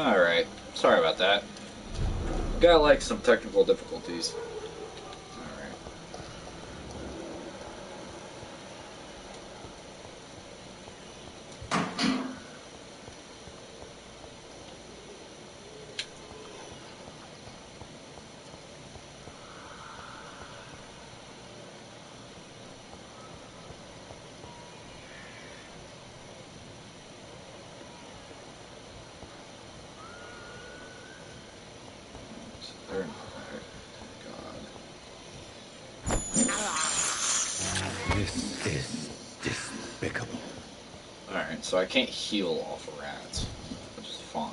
Alright, sorry about that. Got like some technical difficulties. Alright. This is despicable. Alright, so I can't heal off of rats, which is fine.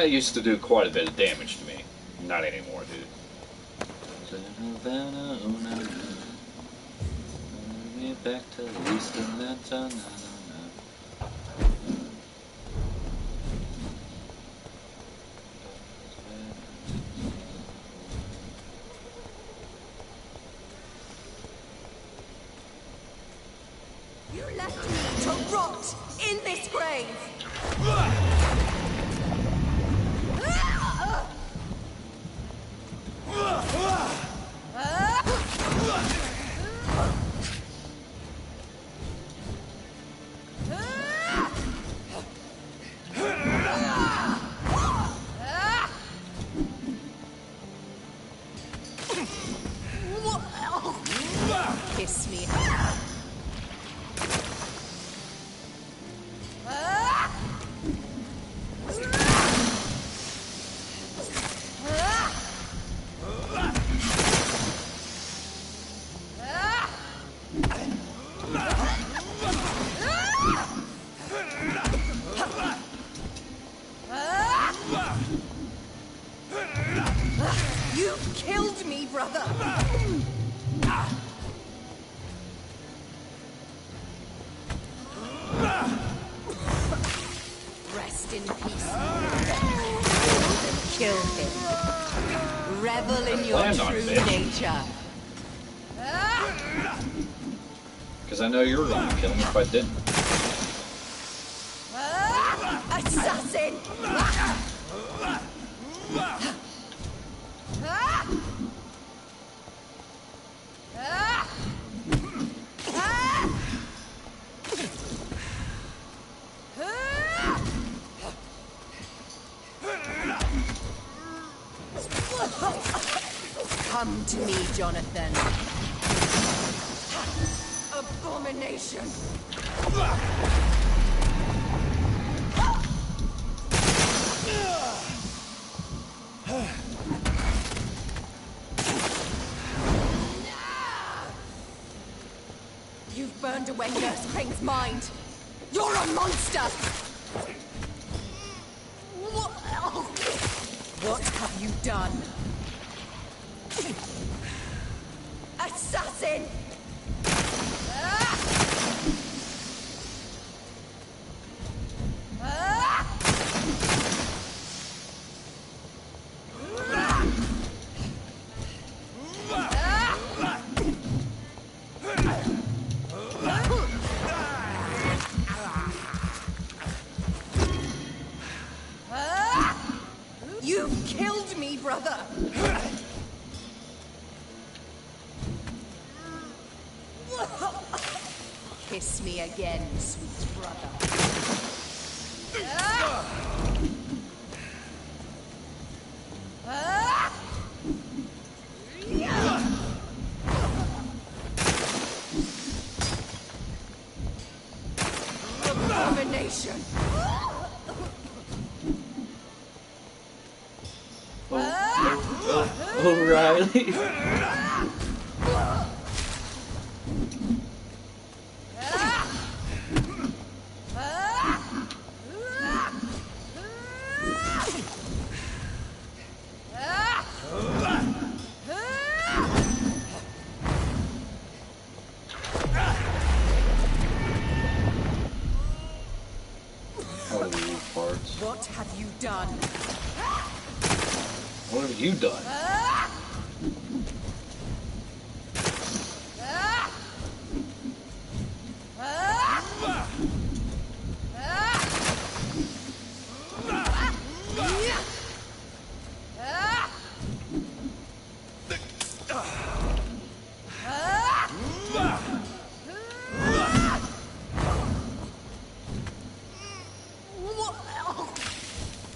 That used to do quite a bit of damage to me. Not anymore, dude. Back to You left me to rot in this grave! Kiss me. You killed me, brother! Rest in peace. Kill him. Revel in your true nature. because I know you were going to kill him if I didn't. Assassin! Come to me, Jonathan. Abomination! You've burned away Nurse Crane's mind. You're a monster! What have you done? Assassin! You killed me, brother! kiss me again, sweet brother. Abomination. O'Reilly. What have you done? What have you done?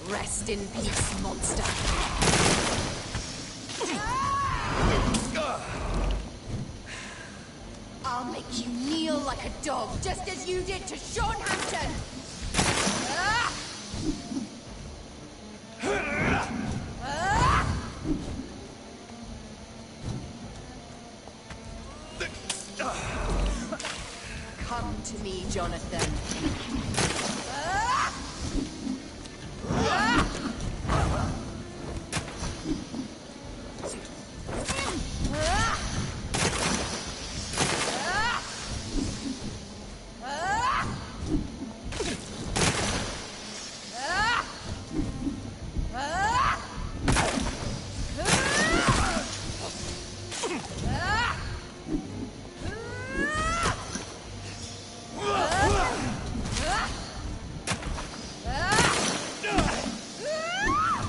Rest in peace, monster. I'll make you kneel like a dog, just as you did to Sean Hampton. Come to me, Jonathan.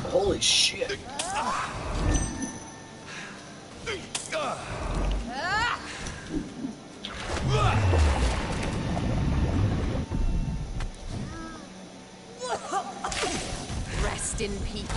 Holy shit. Rest in peace.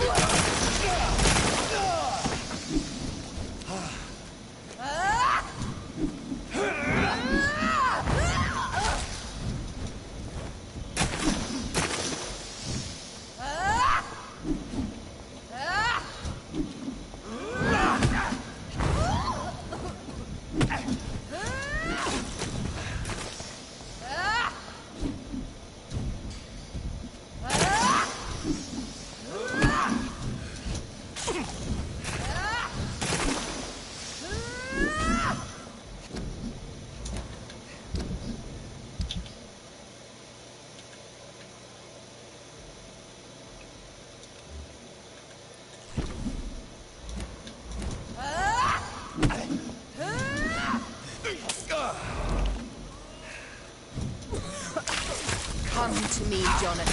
Come to me, Jonathan.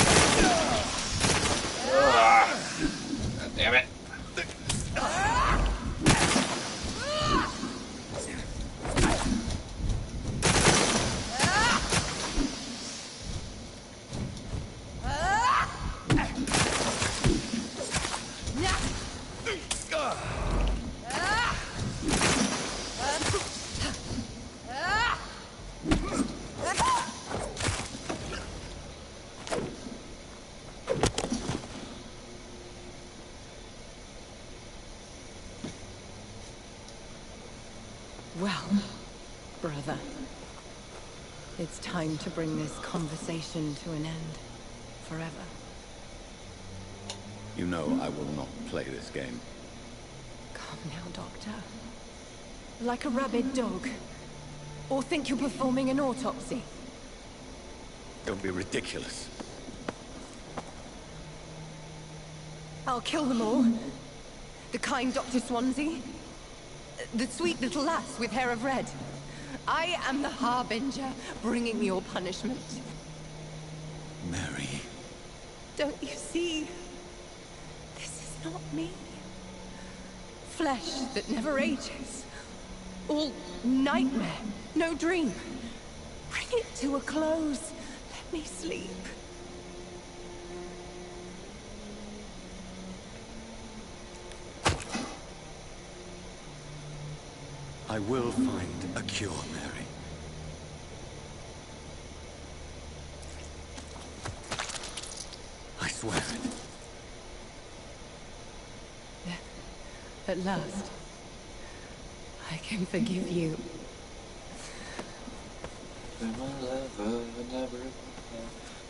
God damn it. Well, brother, it's time to bring this conversation to an end. Forever. You know I will not play this game. Come now, Doctor. Like a rabid dog. Or think you're performing an autopsy. Don't be ridiculous. I'll kill them all. The kind Dr. Swansea. The sweet little lass with hair of red. I am the Harbinger, bringing your punishment. Mary. Don't you see? This is not me. Flesh that never ages. All nightmare, no dream. Bring Bring it to a close. Let me sleep. I will find a cure, Mary. I swear it. At last, I can forgive you. Been my lover,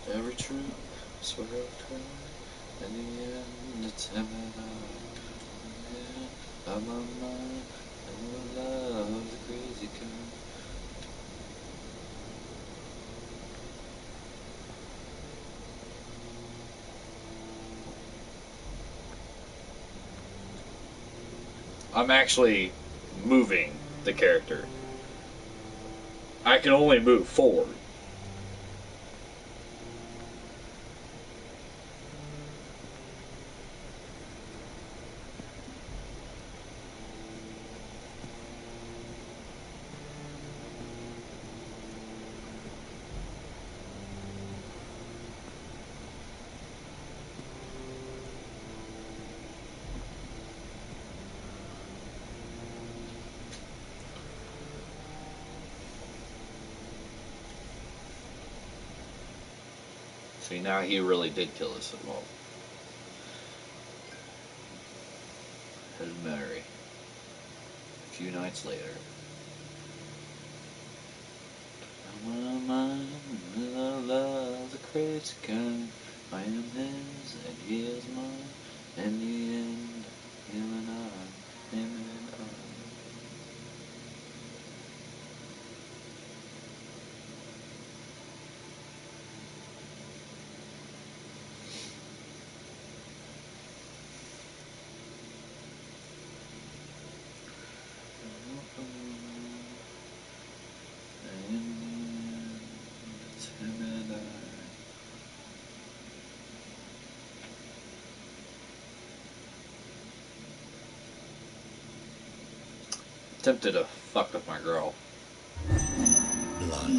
never true. Swear I'll try. In the end, it's him and I'm on mine. And my love, the crazy kind. I'm actually moving the character. I can only move forward. See, now he really did kill us at all. Hail Mary. A few nights later. I'm on mine, and I love the crazy kind. I am his, and he is mine. In the end, him and I, him and I. Tempted to fuck with my girl. Blood.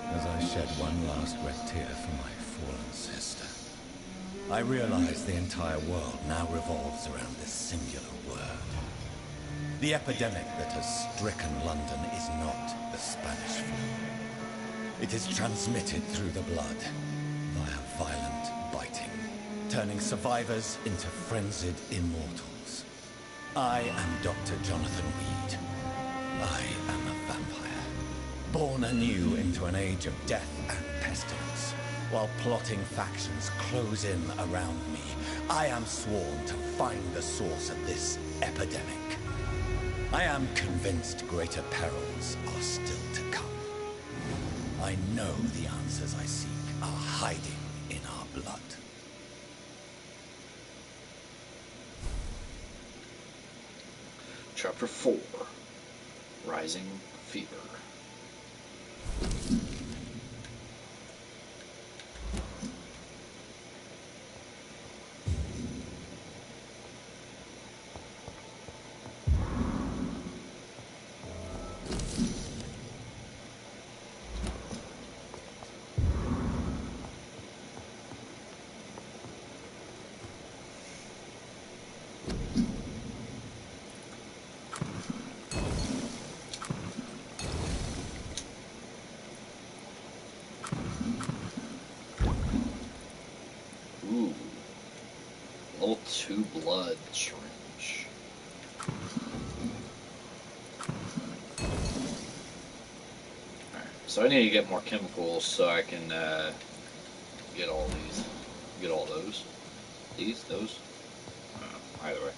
As I shed one last wet tear for my fallen sister, I realize the entire world now revolves around this singular word. The epidemic that has stricken London is not the Spanish flu. It is transmitted through the blood, via violent biting, turning survivors into frenzied immortals. I am Dr. Jonathan Weed. I am a vampire, born anew into an age of death and pestilence. While plotting factions close in around me, I am sworn to find the source of this epidemic. I am convinced greater perils are still to come. I know the answers I seek are hiding in our blood. Chapter 4. Rising Fever. Ooh. Level 2 blood syringe. Alright, so I need to get more chemicals so I can get all these. Get all those. These? Those? Either way.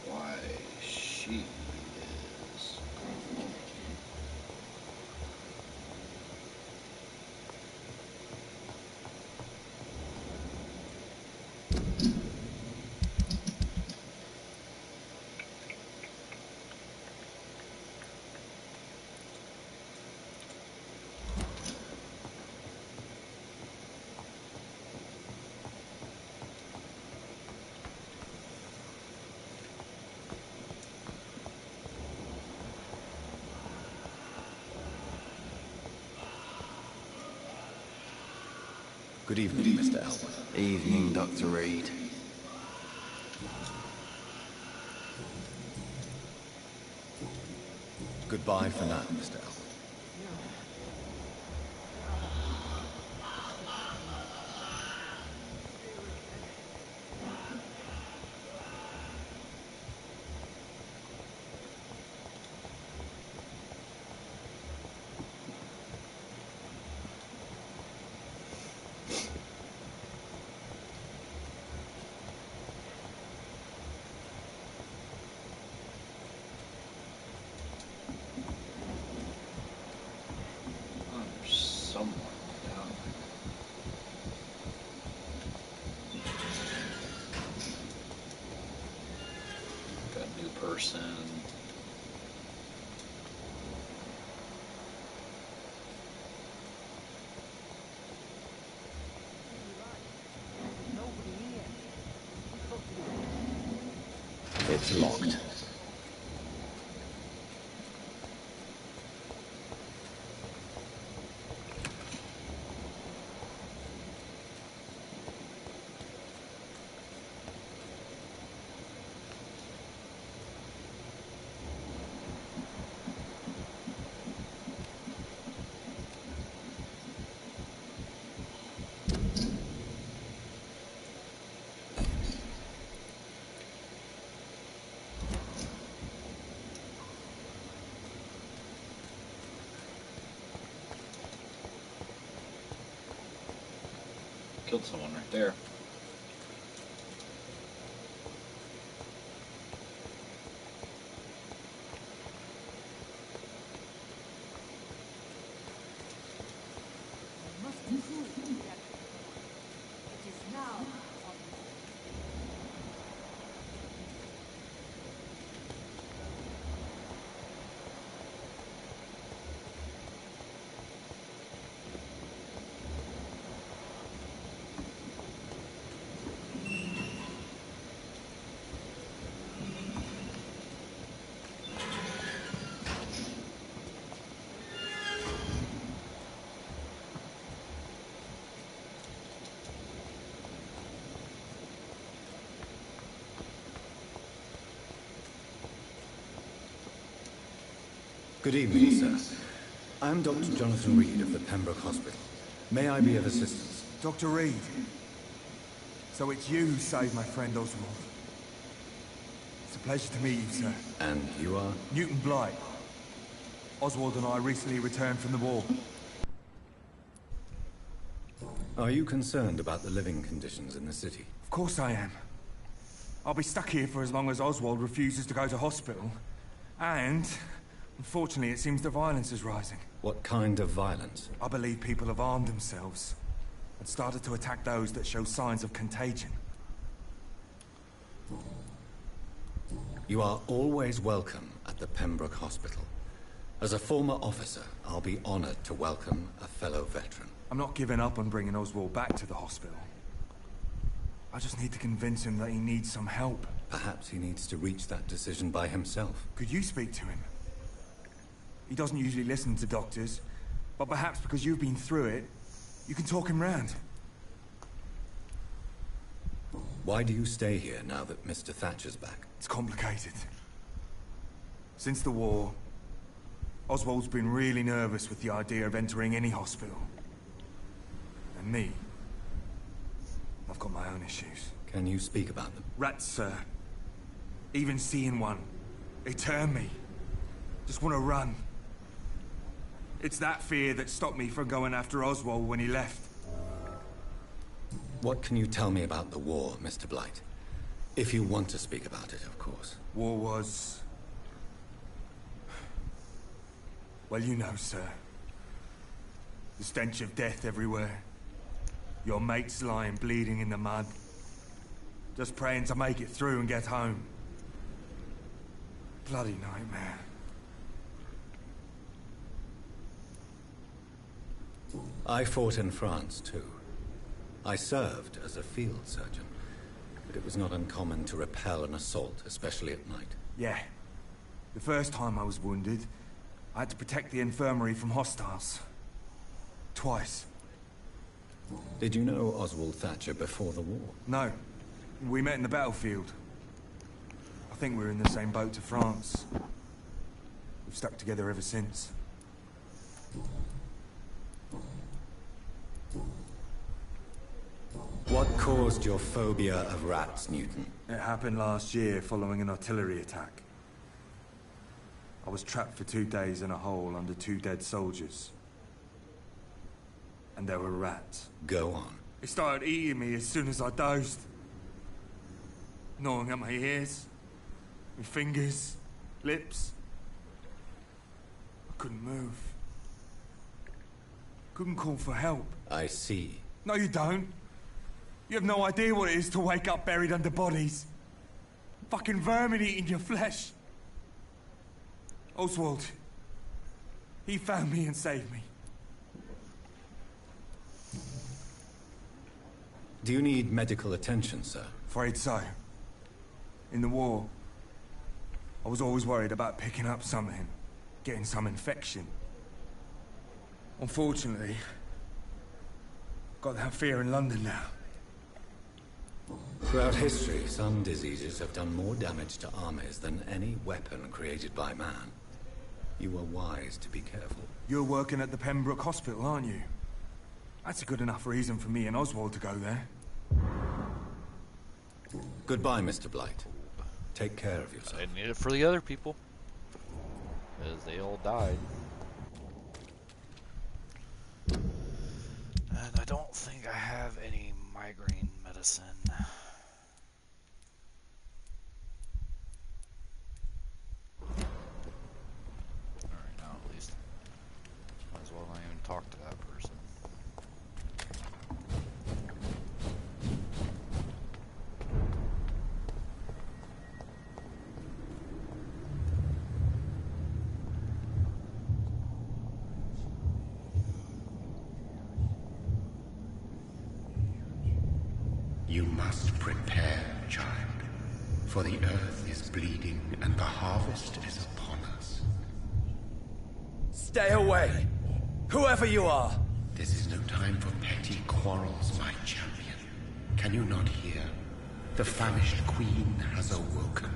Why she is. Good evening, Mr. Elwood. Evening, Dr. Reed. Goodbye for now, Mr. Elwood. Someone down there. Got a new person. It's locked. Killed someone right there. Good evening, sir. I'm Dr. Jonathan Reed of the Pembroke Hospital. May I be of assistance? Dr. Reed. So it's you who saved my friend Oswald. It's a pleasure to meet you, sir. And you are? Newton Blight. Oswald and I recently returned from the war. Are you concerned about the living conditions in the city? Of course I am. I'll be stuck here for as long as Oswald refuses to go to hospital. And, unfortunately, it seems the violence is rising. What kind of violence? I believe people have armed themselves and started to attack those that show signs of contagion. You are always welcome at the Pembroke Hospital. As a former officer, I'll be honored to welcome a fellow veteran. I'm not giving up on bringing Oswald back to the hospital. I just need to convince him that he needs some help. Perhaps he needs to reach that decision by himself. Could you speak to him? He doesn't usually listen to doctors, but perhaps because you've been through it, you can talk him round. Why do you stay here now that Mr. Thatcher's back? It's complicated. Since the war, Oswald's been really nervous with the idea of entering any hospital. And me, I've got my own issues. Can you speak about them? Rats, sir. Even seeing one, they turn me. Just want to run. It's that fear that stopped me from going after Oswald when he left. What can you tell me about the war, Mr. Blight? If you want to speak about it, of course. War was... well, you know, sir. The stench of death everywhere. Your mates lying bleeding in the mud. Just praying to make it through and get home. Bloody nightmare. I fought in France, too. I served as a field surgeon, but it was not uncommon to repel an assault, especially at night. Yeah. The first time I was wounded, I had to protect the infirmary from hostiles. Twice. Did you know Oswald Thatcher before the war? No. We met in the battlefield. I think we're in the same boat to France. We've stuck together ever since. What caused your phobia of rats, Newton? It happened last year following an artillery attack. I was trapped for 2 days in a hole under 2 dead soldiers. And there were rats. Go on. They started eating me as soon as I dozed. Gnawing at my ears, my fingers, lips. I couldn't move. Couldn't call for help. I see. No, you don't. You have no idea what it is to wake up buried under bodies. Fucking vermin eating your flesh. Oswald. He found me and saved me. Do you need medical attention, sir? Afraid so. In the war, I was always worried about picking up something, getting some infection. Unfortunately, got that fear in London now. Throughout history, some diseases have done more damage to armies than any weapon created by man. You were wise to be careful. You're working at the Pembroke Hospital, aren't you? That's a good enough reason for me and Oswald to go there. Goodbye, Mr. Blight. Take care of yourself. I need it for the other people, because they all died. And I don't think I have any migraine medicine. Alright, now at least. Might as well not even talk to that person. You must prepare, child, for the earth is bleeding and the harvest is upon us. Stay away, whoever you are. This is no time for petty quarrels, my champion. Can you not hear? The famished queen has awoken.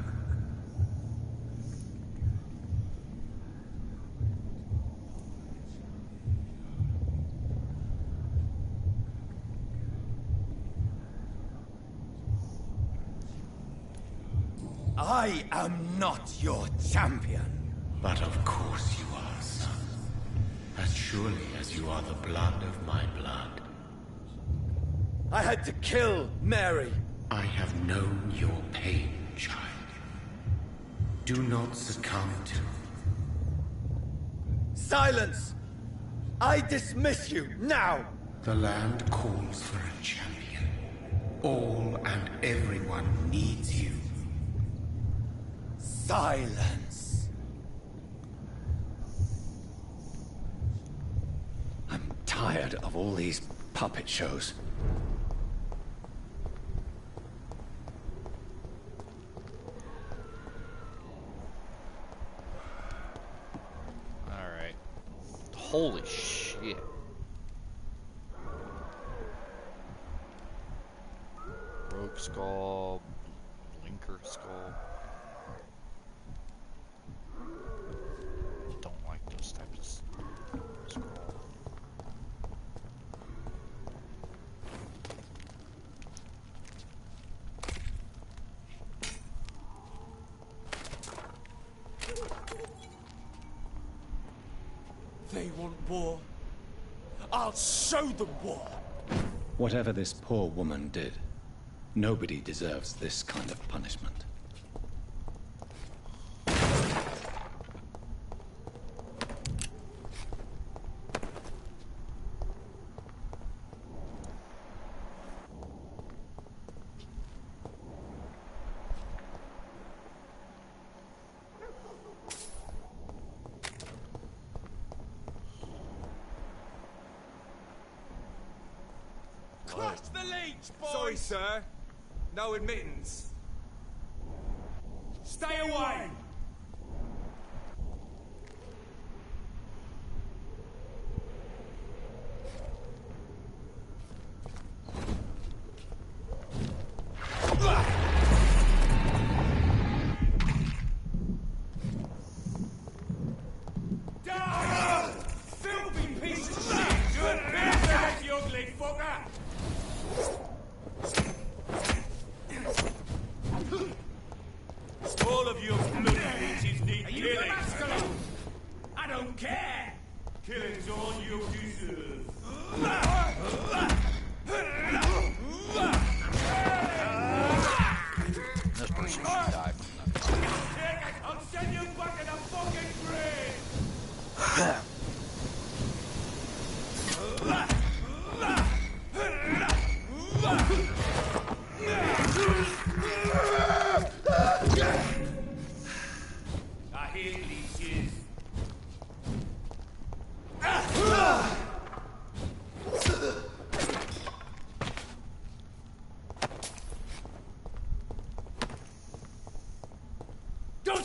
I am not your champion. But of course you are, son. As surely as you are the blood of my blood. I had to kill Mary. I have known your pain, child. Do not succumb to... Silence! I dismiss you, now! The land calls for a champion. All and everyone needs you. Silence! I'm tired of all these puppet shows. Alright. Holy shit. Rogue skull, blinker skull. Don't like those types of skull. They want war. I'll show them war. Whatever this poor woman did, nobody deserves this kind of punishment. Crush the leech, boys! Sorry, sir. No admittance. Stay away!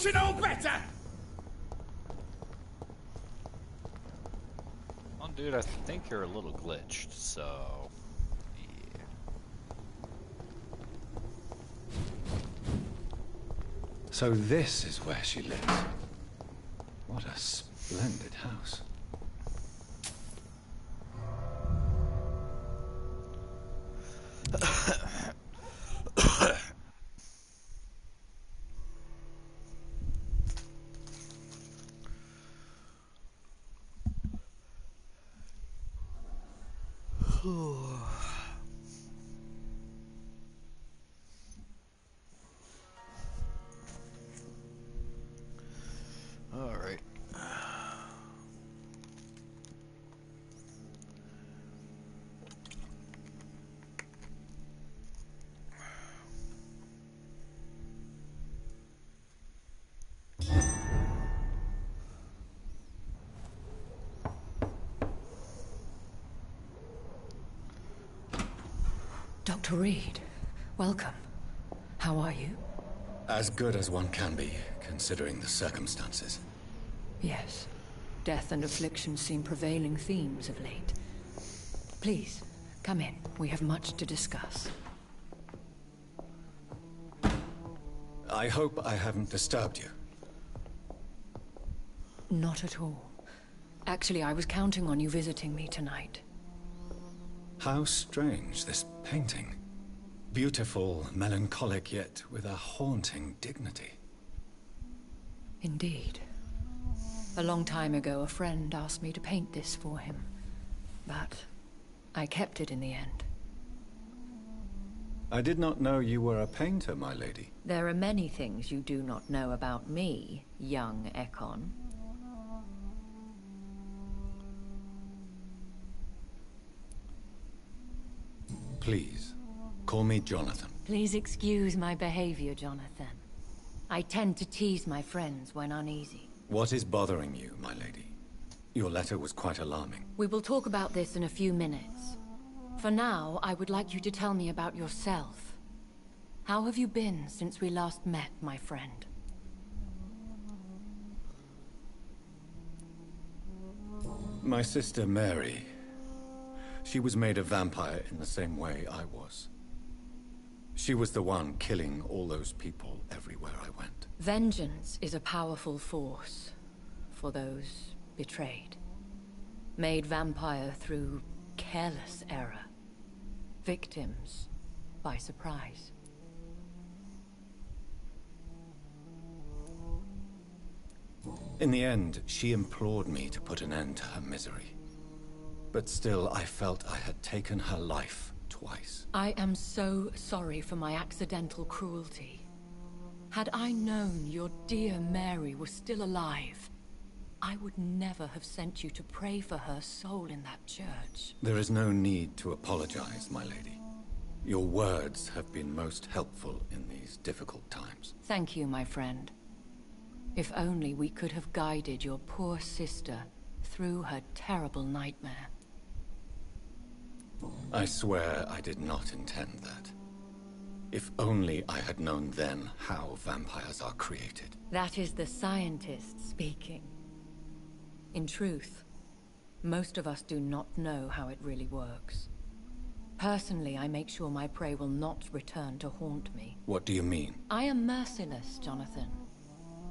Don't you know better? Oh, dude, I think you're a little glitched, so... yeah. So this is where she lives. What a splendid house. All right. Dr. Reed, welcome. How are you? As good as one can be, considering the circumstances. Yes. Death and affliction seem prevailing themes of late. Please, come in. We have much to discuss. I hope I haven't disturbed you. Not at all. Actually, I was counting on you visiting me tonight. How strange, this painting. Beautiful, melancholic, yet with a haunting dignity. Indeed. A long time ago, a friend asked me to paint this for him. But I kept it in the end. I did not know you were a painter, my lady. There are many things you do not know about me, young Ekon. Please, call me Jonathan. Please excuse my behavior, Jonathan. I tend to tease my friends when uneasy. What is bothering you, my lady? Your letter was quite alarming. We will talk about this in a few minutes. For now, I would like you to tell me about yourself. How have you been since we last met, my friend? My sister Mary. She was made a vampire in the same way I was. She was the one killing all those people everywhere I went. Vengeance is a powerful force for those betrayed. Made vampire through careless error. Victims by surprise. In the end, she implored me to put an end to her misery. But still, I felt I had taken her life twice. I am so sorry for my accidental cruelty. Had I known your dear Mary was still alive, I would never have sent you to pray for her soul in that church. There is no need to apologize, my lady. Your words have been most helpful in these difficult times. Thank you, my friend. If only we could have guided your poor sister through her terrible nightmare. I swear I did not intend that. If only I had known then how vampires are created. That is the scientist speaking. In truth, most of us do not know how it really works. Personally, I make sure my prey will not return to haunt me. What do you mean? I am merciless, Jonathan.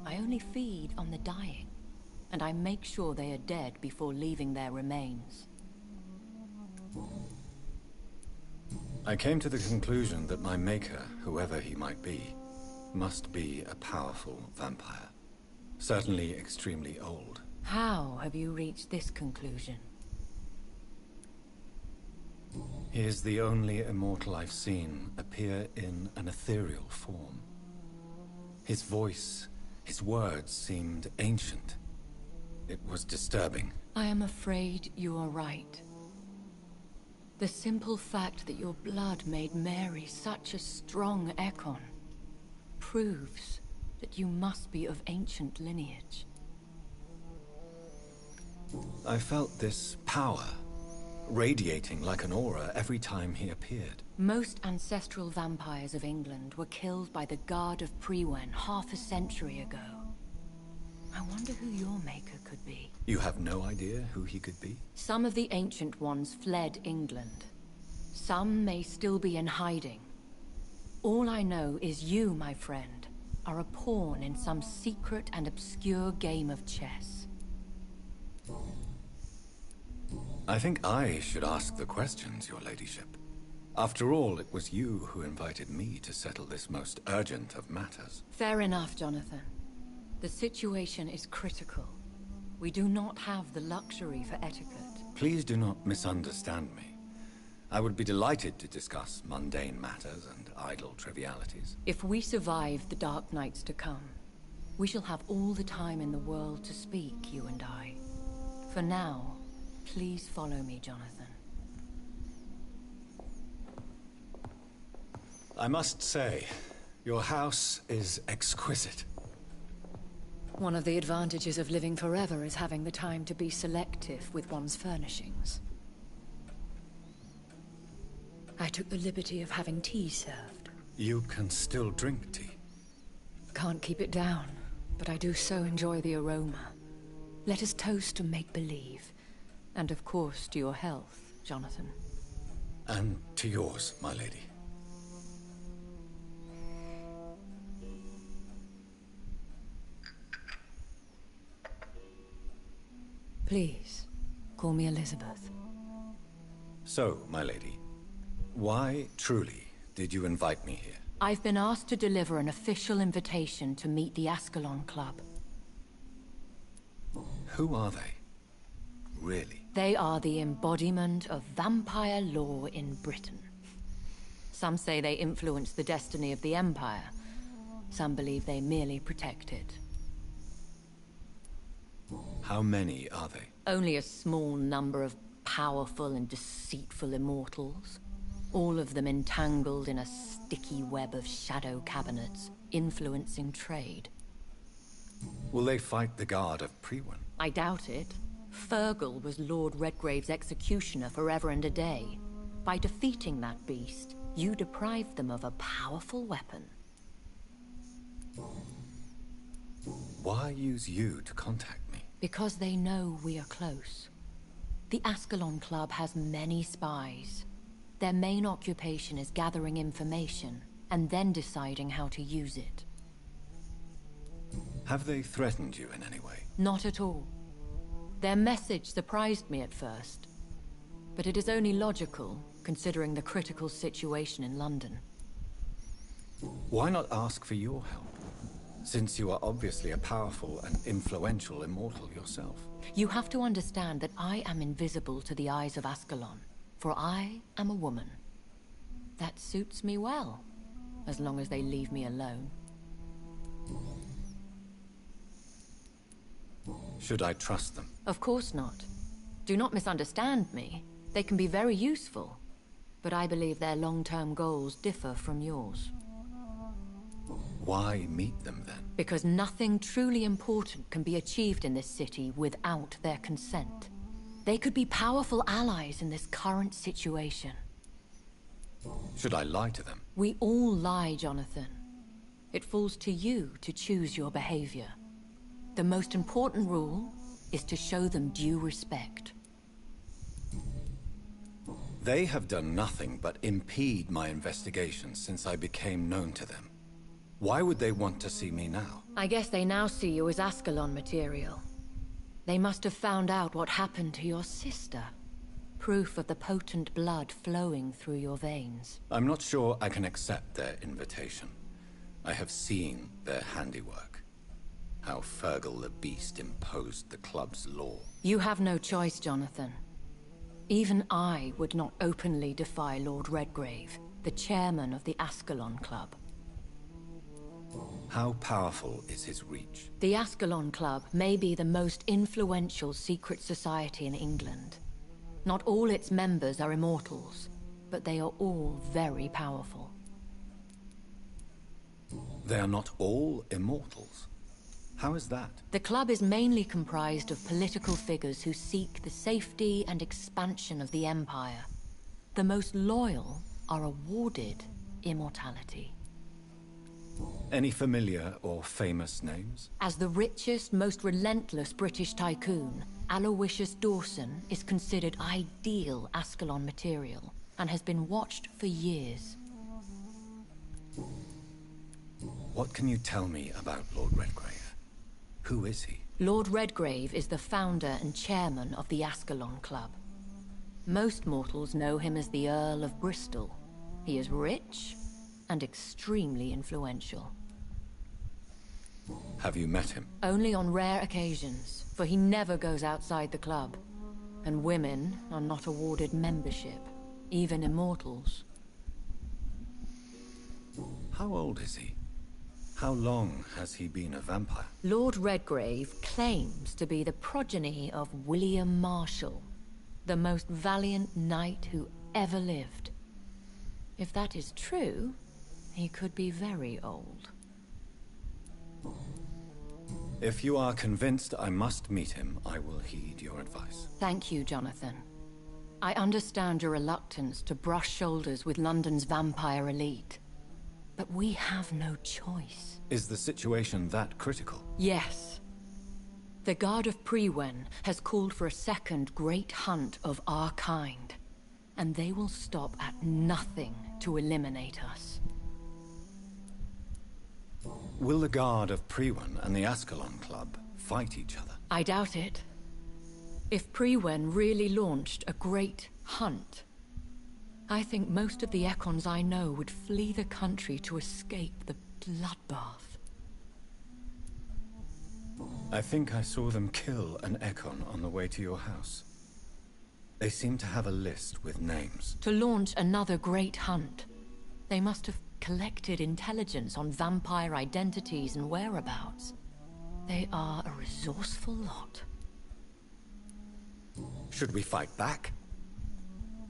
I only feed on the dying, and I make sure they are dead before leaving their remains. I came to the conclusion that my maker, whoever he might be, must be a powerful vampire. Certainly extremely old. How have you reached this conclusion? He is the only immortal I've seen appear in an ethereal form. His voice, his words seemed ancient. It was disturbing. I am afraid you are right. The simple fact that your blood made Mary such a strong Ekon proves that you must be of ancient lineage. I felt this power, radiating like an aura every time he appeared. Most ancestral vampires of England were killed by the Guard of Priwen half a century ago. I wonder who your maker could be. You have no idea who he could be? Some of the Ancient Ones fled England. Some may still be in hiding. All I know is you, my friend, are a pawn in some secret and obscure game of chess. I think I should ask the questions, your ladyship. After all, it was you who invited me to settle this most urgent of matters. Fair enough, Jonathan. The situation is critical. We do not have the luxury for etiquette. Please do not misunderstand me. I would be delighted to discuss mundane matters and idle trivialities. If we survive the dark nights to come, we shall have all the time in the world to speak, you and I. For now, please follow me, Jonathan. I must say, your house is exquisite. One of the advantages of living forever is having the time to be selective with one's furnishings. I took the liberty of having tea served. You can still drink tea. Can't keep it down, but I do so enjoy the aroma. Let us toast to make-believe. And of course to your health, Jonathan. And to yours, my lady. Please, call me Elizabeth. So, my lady, why, truly, did you invite me here? I've been asked to deliver an official invitation to meet the Ascalon Club. Who are they? Really? They are the embodiment of vampire law in Britain. Some say they influence the destiny of the Empire. Some believe they merely protect it. How many are they? Only a small number of powerful and deceitful immortals. All of them entangled in a sticky web of shadow cabinets, influencing trade. Will they fight the guard of Priwen? I doubt it. Fergal was Lord Redgrave's executioner forever and a day. By defeating that beast, you deprived them of a powerful weapon. Why use you to contact me? Because they know we are close. The Ascalon Club has many spies. Their main occupation is gathering information, and then deciding how to use it. Have they threatened you in any way? Not at all. Their message surprised me at first. But it is only logical, considering the critical situation in London. Why not ask for your help? Since you are obviously a powerful and influential immortal yourself. You have to understand that I am invisible to the eyes of Ascalon, for I am a woman. That suits me well, as long as they leave me alone. Should I trust them? Of course not. Do not misunderstand me. They can be very useful, but I believe their long-term goals differ from yours. Why meet them then? Because nothing truly important can be achieved in this city without their consent. They could be powerful allies in this current situation. Should I lie to them? We all lie, Jonathan. It falls to you to choose your behavior. The most important rule is to show them due respect. They have done nothing but impede my investigation since I became known to them. Why would they want to see me now? I guess they now see you as Ascalon material. They must have found out what happened to your sister. Proof of the potent blood flowing through your veins. I'm not sure I can accept their invitation. I have seen their handiwork. How Fergal the Beast imposed the club's law. You have no choice, Jonathan. Even I would not openly defy Lord Redgrave, the chairman of the Ascalon Club. How powerful is his reach? The Ascalon Club may be the most influential secret society in England. Not all its members are immortals, but they are all very powerful. They are not all immortals. How is that? The club is mainly comprised of political figures who seek the safety and expansion of the Empire. The most loyal are awarded immortality. Any familiar or famous names? As the richest, most relentless British tycoon, Aloysius Dawson is considered ideal Ascalon material and has been watched for years. What can you tell me about Lord Redgrave? Who is he? Lord Redgrave is the founder and chairman of the Ascalon Club. Most mortals know him as the Earl of Bristol. He is rich and extremely influential. Have you met him? Only on rare occasions, for he never goes outside the club. And women are not awarded membership, even immortals. How old is he? How long has he been a vampire? Lord Redgrave claims to be the progeny of William Marshall, the most valiant knight who ever lived. If that is true, he could be very old. If you are convinced I must meet him, I will heed your advice. Thank you, Jonathan. I understand your reluctance to brush shoulders with London's vampire elite. But we have no choice. Is the situation that critical? Yes. The Guard of Prewen has called for a second great hunt of our kind. And they will stop at nothing to eliminate us. Will the Guard of Prewen and the Ascalon Club fight each other? I doubt it. If Prewen really launched a great hunt, I think most of the Ekons I know would flee the country to escape the bloodbath. I think I saw them kill an Ekon on the way to your house. They seem to have a list with names. To launch another great hunt, they must have collected intelligence on vampire identities and whereabouts. They are a resourceful lot. Should we fight back?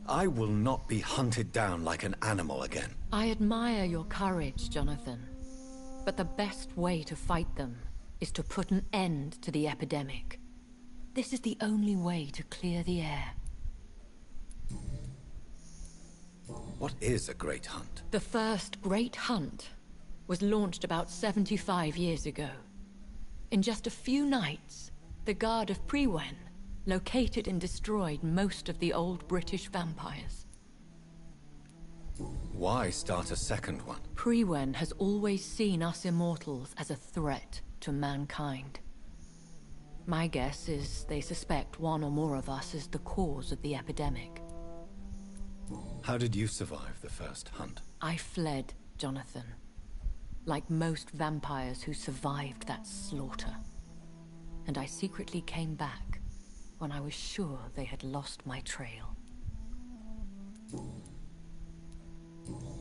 I will not be hunted down like an animal again. I admire your courage, Jonathan. But the best way to fight them is to put an end to the epidemic. This is the only way to clear the air. What is a great hunt? The first great hunt was launched about 75 years ago. In just a few nights, the Guard of Prewen located and destroyed most of the old British vampires. Why start a second one? Prewen has always seen us immortals as a threat to mankind. My guess is they suspect one or more of us as the cause of the epidemic. How did you survive the first hunt? I fled, Jonathan. Like most vampires who survived that slaughter. And I secretly came back when I was sure they had lost my trail.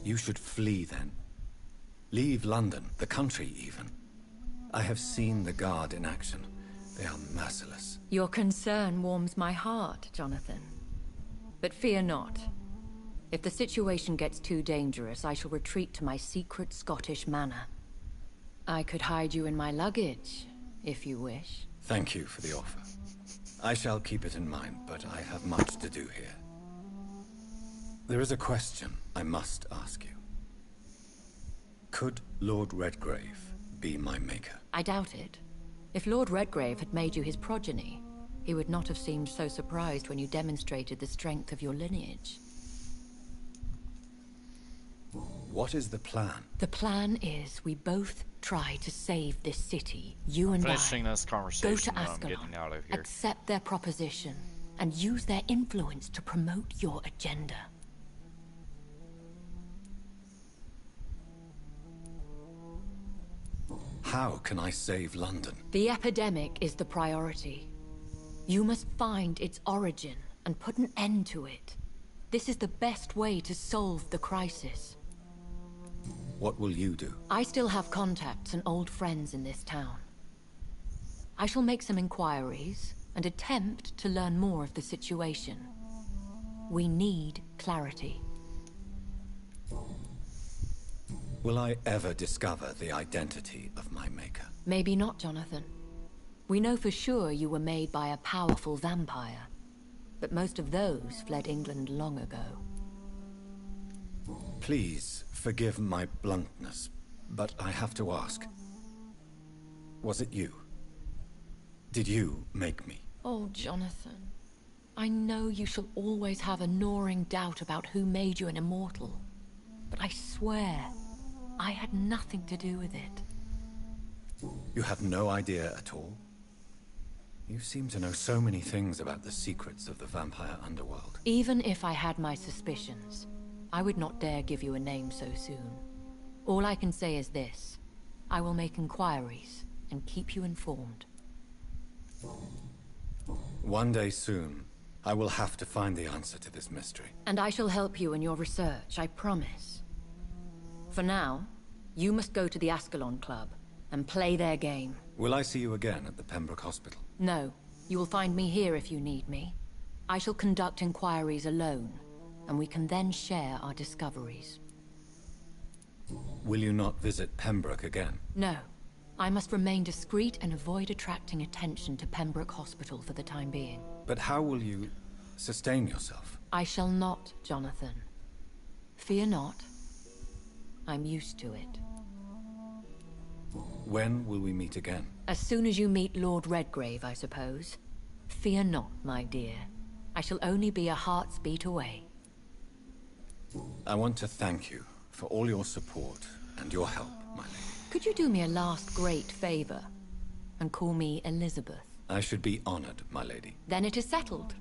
You should flee then. Leave London, the country even. I have seen the Guard in action. They are merciless. Your concern warms my heart, Jonathan. But fear not. If the situation gets too dangerous, I shall retreat to my secret Scottish manor. I could hide you in my luggage, if you wish. Thank you for the offer. I shall keep it in mind, but I have much to do here. There is a question I must ask you. Could Lord Redgrave be my maker? I doubt it. If Lord Redgrave had made you his progeny, he would not have seemed so surprised when you demonstrated the strength of your lineage. What is the plan? The plan is we both try to save this city, you and I. Finishing this Go conversation, to I'm Ascalon, getting out of here. accept their proposition, and use their influence to promote your agenda. How can I save London? The epidemic is the priority. You must find its origin and put an end to it. This is the best way to solve the crisis. What will you do? I still have contacts and old friends in this town. I shall make some inquiries and attempt to learn more of the situation. We need clarity. Will I ever discover the identity of my maker? Maybe not, Jonathan. We know for sure you were made by a powerful vampire. But most of those fled England long ago. Please forgive my bluntness, But I have to ask, was it you? Did you make me? Oh, Jonathan. I know you shall always have a gnawing doubt about who made you an immortal. But I swear, I had nothing to do with it. You have no idea at all? You seem to know so many things about the secrets of the vampire underworld. Even if I had my suspicions, I would not dare give you a name so soon. All I can say is this. I will make inquiries and keep you informed. One day soon, I will have to find the answer to this mystery. And I shall help you in your research, I promise. For now, you must go to the Ascalon Club and play their game. Will I see you again at the Pembroke Hospital? No, you will find me here if you need me. I shall conduct inquiries alone, and we can then share our discoveries. Will you not visit Pembroke again? No. I must remain discreet and avoid attracting attention to Pembroke Hospital for the time being. But how will you sustain yourself? I shall not, Jonathan. Fear not. I'm used to it. When will we meet again? As soon as you meet Lord Redgrave, I suppose. Fear not, my dear. I shall only be a heart's beat away. I want to thank you for all your support and your help, my lady. Could you do me a last great favor and call me Elizabeth? I should be honored, my lady. Then it is settled.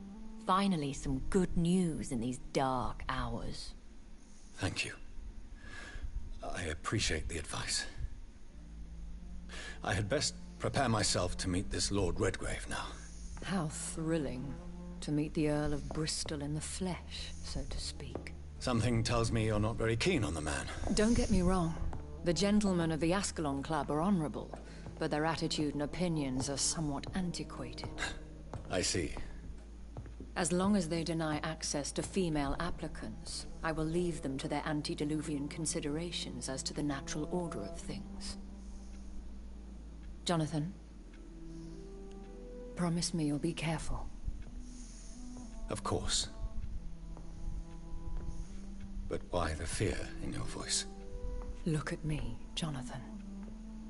Finally, some good news in these dark hours. Thank you. I appreciate the advice. I had best prepare myself to meet this Lord Redgrave now. How thrilling to meet the Earl of Bristol in the flesh, so to speak. Something tells me you're not very keen on the man. Don't get me wrong. The gentlemen of the Ascalon Club are honorable, but their attitude and opinions are somewhat antiquated. I see. As long as they deny access to female applicants, I will leave them to their antediluvian considerations as to the natural order of things. Jonathan, promise me you'll be careful. Of course. But why the fear in your voice? Look at me, Jonathan.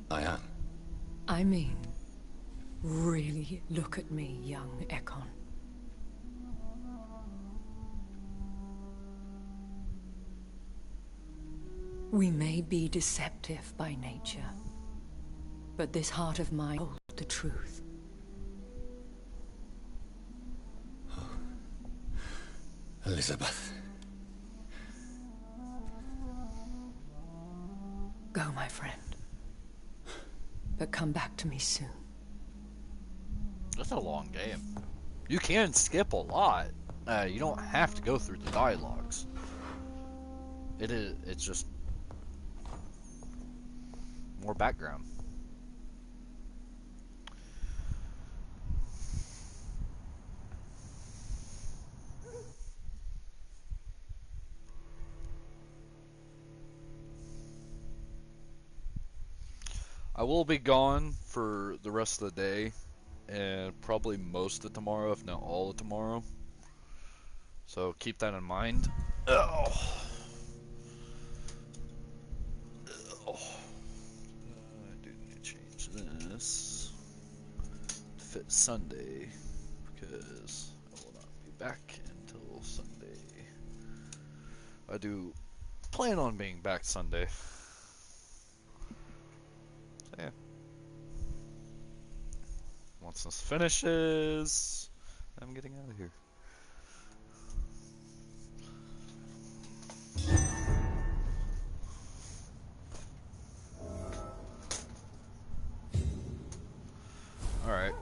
I am. I mean, really look at me, young Ekon. We may be deceptive by nature, but this heart of mine holds the truth. Elizabeth. Go, my friend. But come back to me soon. That's a long game. You can skip a lot. You don't have to go through the dialogues. It's just more background. I will be gone for the rest of the day, and probably most of tomorrow, if not all of tomorrow. So keep that in mind. Oh. I do need to change this to fit Sunday, because I will not be back until Sunday. I do plan on being back Sunday. Yeah. Once this finishes, I'm getting out of here. Alright.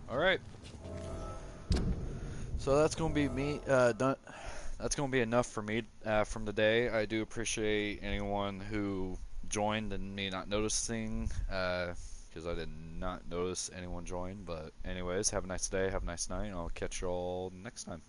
Alright. So that's going to be me done. That's going to be enough for me from the day. I do appreciate anyone who joined and me not noticing, because I did not notice anyone join. But anyways, have a nice day, have a nice night, and I'll catch you all next time.